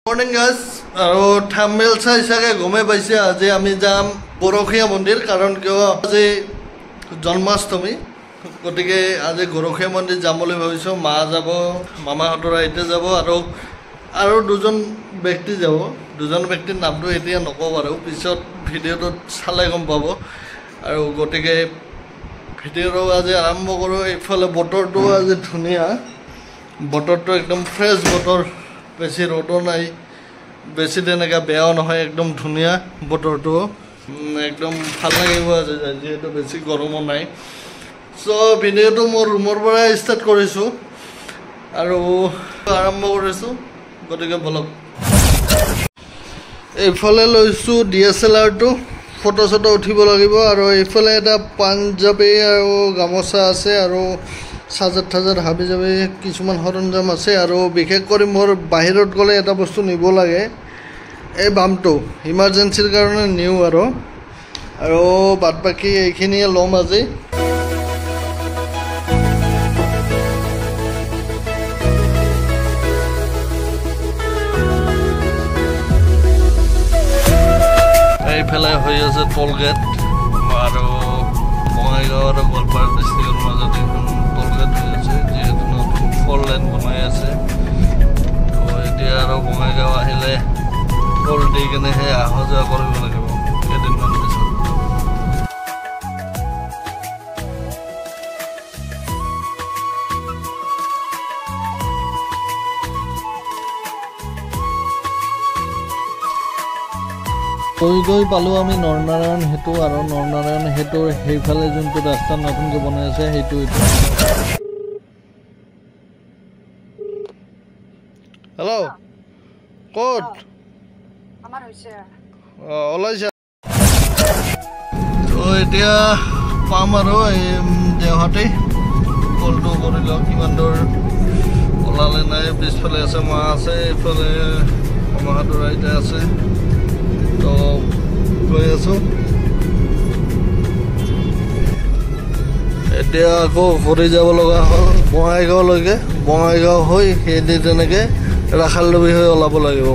Morning guys, আৰু thumbnail চাই চাগে গমে পাইছে আজি আমি যাম গৰখীয়া মন্দিৰ কাৰণ কিয় আজি জন্মাষ্টমী গতিকে আজি গৰখীয়া মন্দিৰ যাম বুলি ভাবিছো মা যাব মামাহঁতৰ আইতা যাব আৰু দুজন ব্যক্তি যাব দুজন ব্যক্তিৰ নামটো এতিয়া নকওঁ বাৰু পিছত ভিডিঅ'টো চালে গম পাব আৰু গতিকে ভিডিঅ'টো আজি আৰম্ভ কৰোঁ এইফালে বতৰটো আজি ধুনীয়া বতৰটো একদম ফ্ৰেছ বতৰ বেছি ৰ'দো নাই বেছি তেনেকা বেয়াও নহয় একদম ধুনীয়া বতৰটো একদম ভাল লাগিব আজি যেহেতু বেছি গৰমো নাই সো ভিডিঅ'টো মোৰ ৰুমৰ পৰা ষ্টাৰ্ট কৰিছোঁ আৰু আৰম্ভ কৰিছোঁ গতিকে বলক এইফালে লৈছোঁ DSLR-টো ফটো চটো উঠিব লাগিব আৰু এইফালে এটা পাঞ্জাবী আৰু গামোচা আছে আৰু সাজাত থাজাত হাবি যাবি কিছুমান সৰঞ্জাম আছে আৰু বিশেষ কৰি মোৰ বাহিৰত গ'লে এটা বস্তু নিব লাগে এই বামটো ইমাৰ্জেঞ্চিৰ কাৰণে নিউ আৰু বাদ বাকি এইখিনিয়ে ল'ম আজি এইফালে হৈ আছে টোল গেট আৰু বঙাইগাঁও আৰু গোৱালপাৰা ডিষ্ট্ৰিক্টৰ মাজত এখন টোল গেট হৈ আছে যিহেতু নতুন 4 লেন বনাই আছে তো এতিয়া আৰু বঙাইগাঁও আহিলে টোল দি কেনেহে অহা যোৱা কৰিব লাগিব কেইদিনমান পিছত গৈ পালোঁ আমি নৰনাৰায়ণ সেতু আৰু নৰনাৰায়ণ সেতুৰ সেইফালে যোনটো ৰাস্তা নতুনকৈ বনাই আছে সেইটো হেল্ল' ক'ত ওলাইছা তো এতিয়া পাম আৰু এই দেওহাটী কলটো কৰি লওঁ কিমান দূৰ ওলালে নাই পিছফালে আছে মা আছে এইফালে মামাহঁতৰ আইতা আছে তো গৈ আছোঁ এতিয়া আকৌ ঘূৰি যাব লগা হ'ল বঙাইগাঁওলৈকে বঙাইগাঁও হৈ সেইদি তেনেকৈ ৰাখালডুবি হৈ ওলাব লাগিব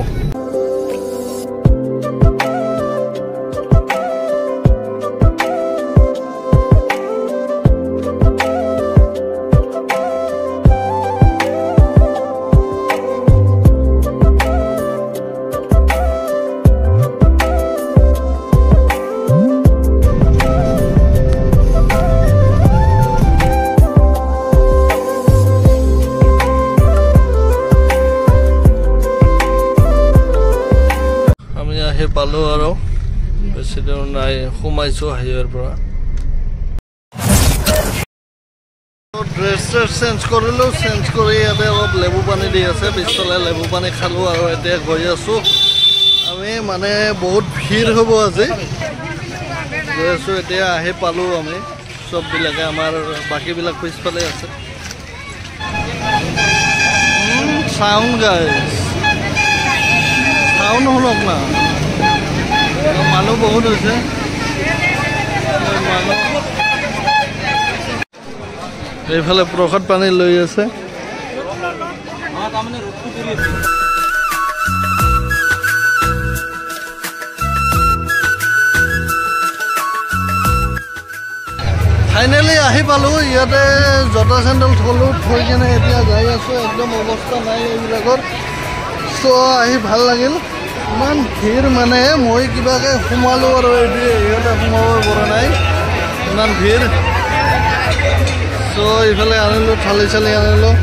পালোঁ আৰু বেছি দূৰ নাই সোমাইছোঁ হাইৱেৰ পৰা ড্ৰেছ চেঞ্জ কৰিলোঁ চেঞ্জ কৰি ইয়াতে অলপ লেবু পানী দি আছে পিছফালে লেবু পানী খালোঁ আৰু এতিয়া গৈ আছোঁ আমি মানে বহুত ভিৰ হ'ব আজি গৈ আছোঁ এতিয়া আহি পালোঁ আমি চববিলাকে আমাৰ বাকীবিলাক পিছফালে আছে চাউণ্ড গাইজ চাউণ্ড শুনক না মানুহ বহুত হৈছে এইফালে প্ৰসাদ পানী লৈ আছে ফাইনেলি আহি পালোঁ ইয়াতে জোতা চেণ্ডেল থলোঁ থৈ কিনে এতিয়া যাই আছোঁ একদম অৱস্থা নাই এইবিলাকৰ চ' আহি ভাল লাগিল ইমান ভিৰ মানে মই কিবাকৈ সোমালোঁ আৰু ইহঁতে সোমাব পৰা নাই ইমান ভিৰ চ' এইফালে আনিলোঁ থালি চালি আনিলোঁ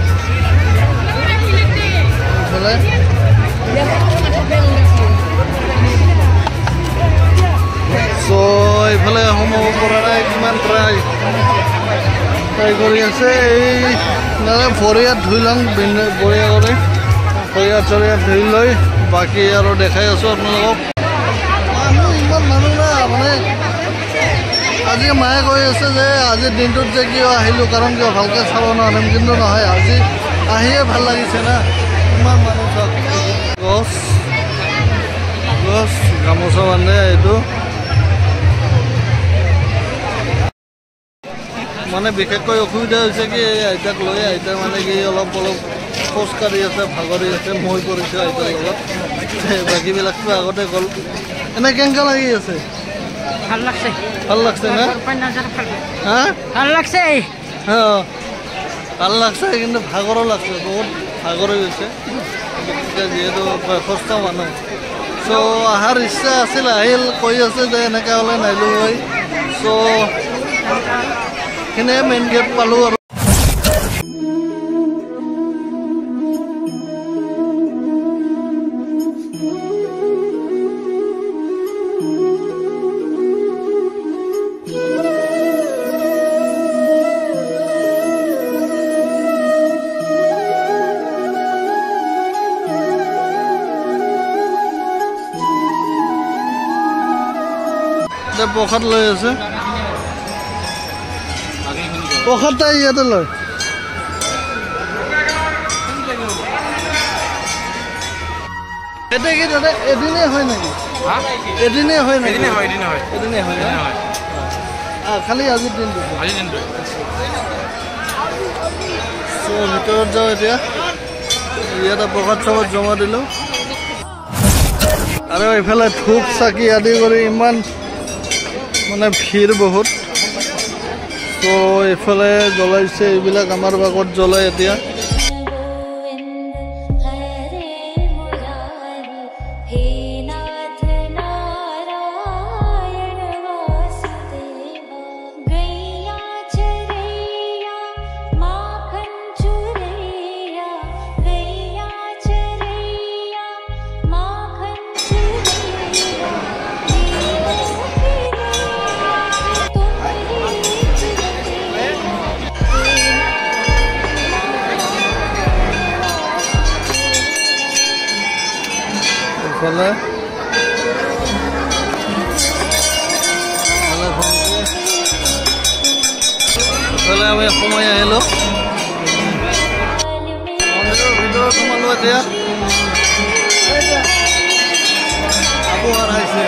এইফালে চ' এইফালে সোমাব পৰা নাই কিমান ট্ৰাই কৰি আছে এই মানে ভৰিয়াত ধুই লওঁ বঢ়িয়া কৰি ভৰিয়াত চৰিয়াত ধুই লৈ বাকী আৰু দেখাই আছোঁ আপোনালোকক মানুহ ইমান মানুহ না মানে আজি মায়ে কৈ আছে যে আজিৰ দিনটোত যে কিয় আহিলোঁ কাৰণ কিয় ভালকৈ চাব নোৱাৰিম কিন্তু নহয় আজি আহিয়ে ভাল লাগিছে না ইমান মানুহ চাওক গছ গছ গামোচা মানে এইটো মানে বিশেষকৈ অসুবিধা হৈছে কি আইতাক লৈ আইতা মানে কি অলপ খোজ কাঢ়ি আছে ভাগৰি আছে মই কৰিছোঁ আইতাৰ লগত বাকীবিলাকতো আগতে গ'ল এনে কেনেকুৱা লাগি আছে ভাল লাগছে না হা ভাল লাগছে অঁ ভাল লাগছে কিন্তু ভাগৰো লাগছে বহুত ভাগৰ হৈ গৈছে যিহেতু বয়সস্থ মানুহ চ' অহাৰ ইচ্ছা আছিল আহিল কৈ আছে যে এনেকৈ হ'লে নাহিলোঁ হয় চ' সেইখিনিয়ে মেইন গেট পালোঁ আৰু প্ৰসাদ লৈ আছে প্ৰসাদ ইয়াতে লয় এতিয়া কি দাদা এদিনে হয় নেকি এদিনে হয় নেকি এদিনে হয় খালি আজিৰ দিনটো ভিতৰত যাওঁ এতিয়া ইয়াতে প্ৰসাদ চবত জমা দিলোঁ আৰু এইফালে ধূপ চাকি আদি কৰি ইমান মানে ভিৰ বহুত তো এইফালে জ্বলাইছে এইবিলাক আমাৰ বাগত জ্বলাই এতিয়া এইফালে আমি সময় আহিলোঁ মন্দিৰৰ ভিতৰত সোমালোঁ এতিয়া আবহাওয়া আহিছে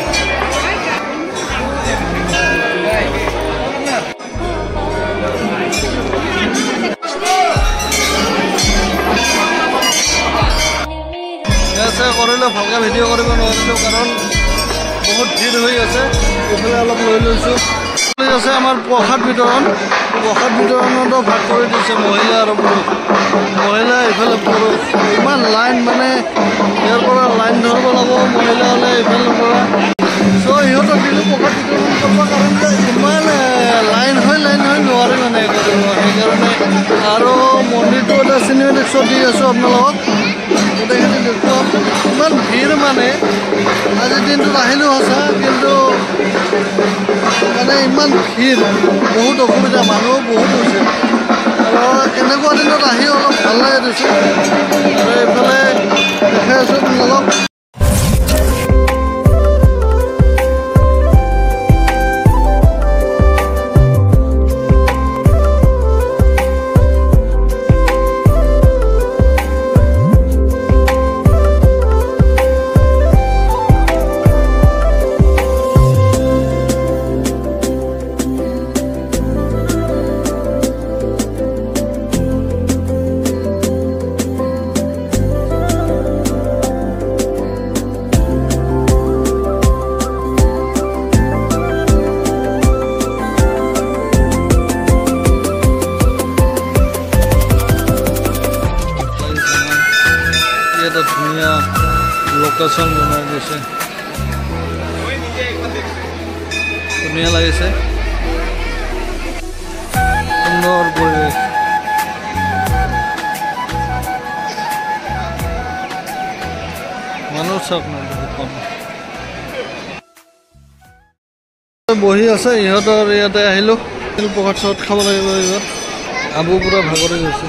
কৰিলোঁ ভালকৈ ভিডিঅ' কৰিব নোৱাৰিলোঁ কাৰণ বহুত ভিৰ হৈ আছে এইফালে অলপ লৈ লৈছোঁ আছে আমাৰ প্ৰসাদ বিতৰণতো ভাগ কৰি দিছে মহিলা আৰু পুৰুষ মহিলা এইফালে পুৰুষ ইমান লাইন মানে ইয়াৰ পৰা লাইন ধৰিব লাগিব মহিলা হ'লে এইফালৰ পৰা চ' সিহঁতক দিলোঁ প্ৰসাদ বিতৰণ কৰিব কাৰণ ইমান লাইন হৈ নোৱাৰি মানে কৰিব সেইকাৰণে আৰু মন্দিৰটো এটা চিনেমেটিক শ্বট দি আছোঁ আপোনালোকক গোটেইখিনি দেখুৱাম ইমান ভিৰ মানে আজিৰ দিনটোত আহিলোঁ সঁচা কিন্তু মানে ইমান ভিৰ বহুত অসুবিধা মানুহ বহুত হৈছে আৰু এনেকুৱা দিনত আহি অলপ ভাল লাগে দিছোঁ আৰু এইফালে দেখাই আছোঁ আপোনালোকক ধুনীয়া লোকেশ্যন বনাই দিছে ধুনীয়া লাগিছে সুন্দৰ পৰিৱেশ মানুহ চাওক না বহুত মানুহ বহি আছে ইহঁতৰ ইয়াতে আহিলোঁ প্ৰসাদ চসাদ খাব লাগিব ইহঁত আবু পুৰা ভাগৰি গৈছে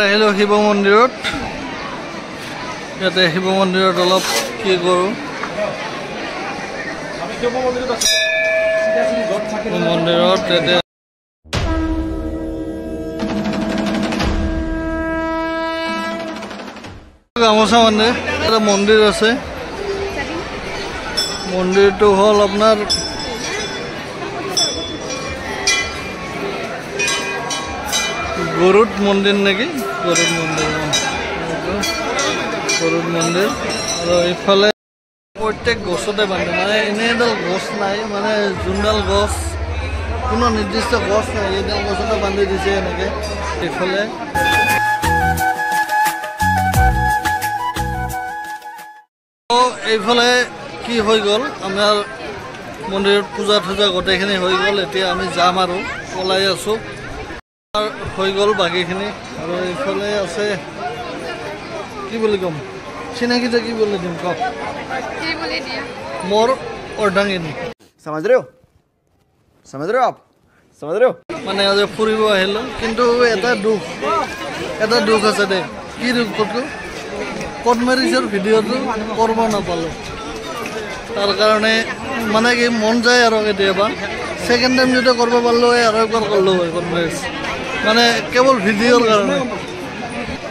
আহিলোঁ শিৱ মন্দিৰত ইয়াতে শিৱ মন্দিৰত অলপ কি কৰোঁ মন্দিৰত এতিয়া গামোচা মন্দিৰ এটা মন্দিৰ আছে মন্দিৰটো হ'ল আপোনাৰ গৰুড মন্দিৰ নেকি গৰুড মন্দিৰ গৰুড মন্দিৰ আৰু এইফালে প্ৰত্যেক গছতে বান্ধে মানে এনে এডাল গছ নাই মানে যোনডাল গছ কোনো নিৰ্দিষ্ট গছ নাই এইডাল গছতে বান্ধি দিছে এনেকৈ এইফালে এইফালে কি হৈ গ'ল আমাৰ মন্দিৰত পূজা থূজা গোটেইখিনি হৈ গ'ল এতিয়া আমি যাম আৰু ওলাই আছোঁ হৈ গ'ল বাকীখিনি আৰু এইফালে আছে কি বুলি ক'ম চিনাকিতে কি বুলি দিম কওক মোৰ অৰ্ধাংগিনী समझ रहे हो आप समझ रहे हो মানে আজি ফুৰিব আহিলোঁ কিন্তু এটা দুখ আছে দে কি দুখ ক'তো ক'ত মেৰিছৰ ভিডিঅ'টো কৰিব নাপালোঁ তাৰ কাৰণে মানে কি মন যায় আৰু কেতিয়াবা ছেকেণ্ড টাইম যদি কৰিব পাৰিলোঁ হয় আৰু একবাৰ কৰিলোঁ হয় ক'ত মেৰিছ মানে কেৱল ভিডিঅ'ৰ কাৰণে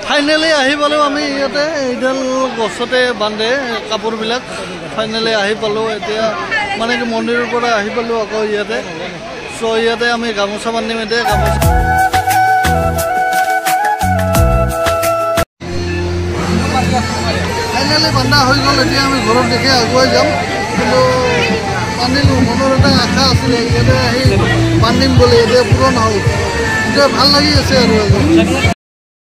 ফাইনেলি আহি পালোঁ আমি ইয়াতে এইডাল গছতে বান্ধে কাপোৰবিলাক ফাইনেলি আহি পালোঁ এতিয়া মানে কি মন্দিৰৰ পৰা আহি পালোঁ আকৌ ইয়াতে চ' ইয়াতে আমি গামোচা বান্ধিম এতিয়া গামোচা ফাইনেলি বান্ধা হৈ গ'ল এতিয়া আমি ঘৰত দেখি আগুৱাই যাম কিন্তু বান্ধিলোঁ মনৰ এটা আশা আছিলে ইয়াতে আহি বান্ধিম বুলি এতিয়া পূৰণ হ'ল এতিয়া ভাল লাগি আছে আৰু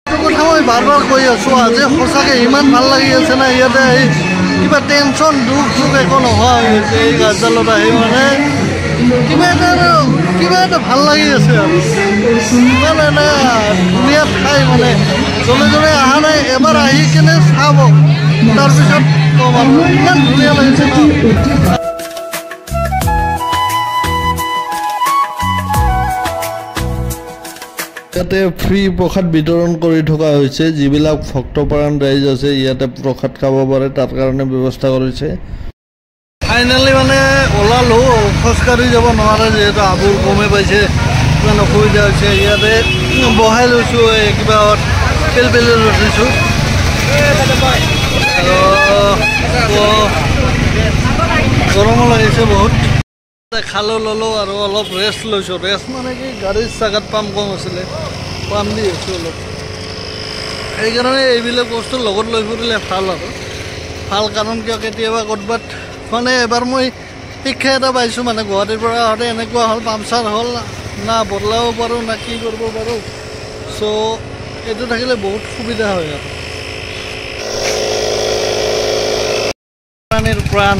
কথা মই বাৰ বাৰ কৈ আছোঁ আজি সঁচাকৈ ইমান ভাল লাগি আছে না ইয়াতে আহি কিবা টেনশ্যন দুখ চুখ একো নোহোৱা হৈ গৈছে এই গাছডালত আহি মানে কিবা এটা ভাল লাগি আছে আৰু ইমান এটা ধুনীয়া ঠাই মানে জনে জনে অহা নাই এবাৰ আহি কিনে চাব তাৰপিছত ক'ম আৰু ইমান ধুনীয়া লাগিছে ন ইয়াতে ফ্ৰী প্ৰসাদ বিতৰণ কৰি থকা হৈছে যিবিলাক ভক্তপৰায়ণ ৰাইজ আছে ইয়াতে প্ৰসাদ খাব পাৰে তাৰ কাৰণে ব্যৱস্থা কৰিছে ফাইনেলি মানে ওলালোঁ খোজকাঢ়ি যাব নোৱাৰে যিহেতু আবুৰ কমে পাইছে ইমান অসুবিধা হৈছে ইয়াতে বহাই লৈছোঁ এই কিবা পেলপেলি ৰখিছোঁ গৰমো লাগিছে বহুত খালোঁ ল'লোঁ আৰু অলপ ৰেষ্ট লৈছোঁ ৰেষ্ট মানে কি গাড়ীৰ চাগাত পাম্প কম আছিলে পাম্প দি আছোঁ অলপ সেইকাৰণে এইবিলাক বস্তু লগত লৈ ফুৰিলে ভাল আৰু ভাল কাৰণ কিয় কেতিয়াবা ক'ৰবাত মানে এবাৰ মই শিক্ষা এটা পাইছোঁ মানে গুৱাহাটীৰ পৰা আহোঁতে এনেকুৱা হ'ল পামচাৰ হ'ল না বদলাব পাৰোঁ না কি কৰিব পাৰোঁ চ' এইটো থাকিলে বহুত সুবিধা হয় আৰু পানীৰ প্ৰাণ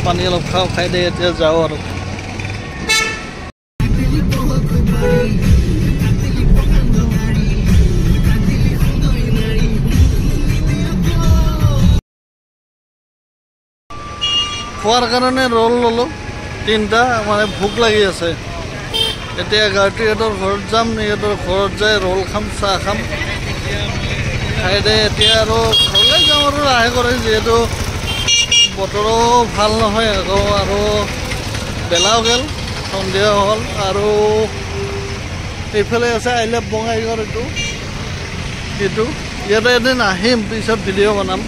পানী অলপ খাই দে এতিয়া যাওঁ আৰু খোৱাৰ কাৰণে ৰোল ল'লোঁ 3টা মানে ভোক লাগি আছে এতিয়া গায়ত্ৰীহঁতৰ ঘৰত যাম ইহঁতৰ ঘৰত যাই ৰোল খাম চাহ খাম খাই দে এতিয়া আৰু ঘৰলৈ যাওঁ আৰু লাহে কৰে যিহেতু বতৰো ভাল নহয় আকৌ আৰু বেলাও গ'ল সন্ধিয়া হ'ল আৰু এইফালে আছে আই লাভ বঙাইগাঁও এইটো ইয়াতে এদিন আহিম পিছত ভিডিঅ' বনাম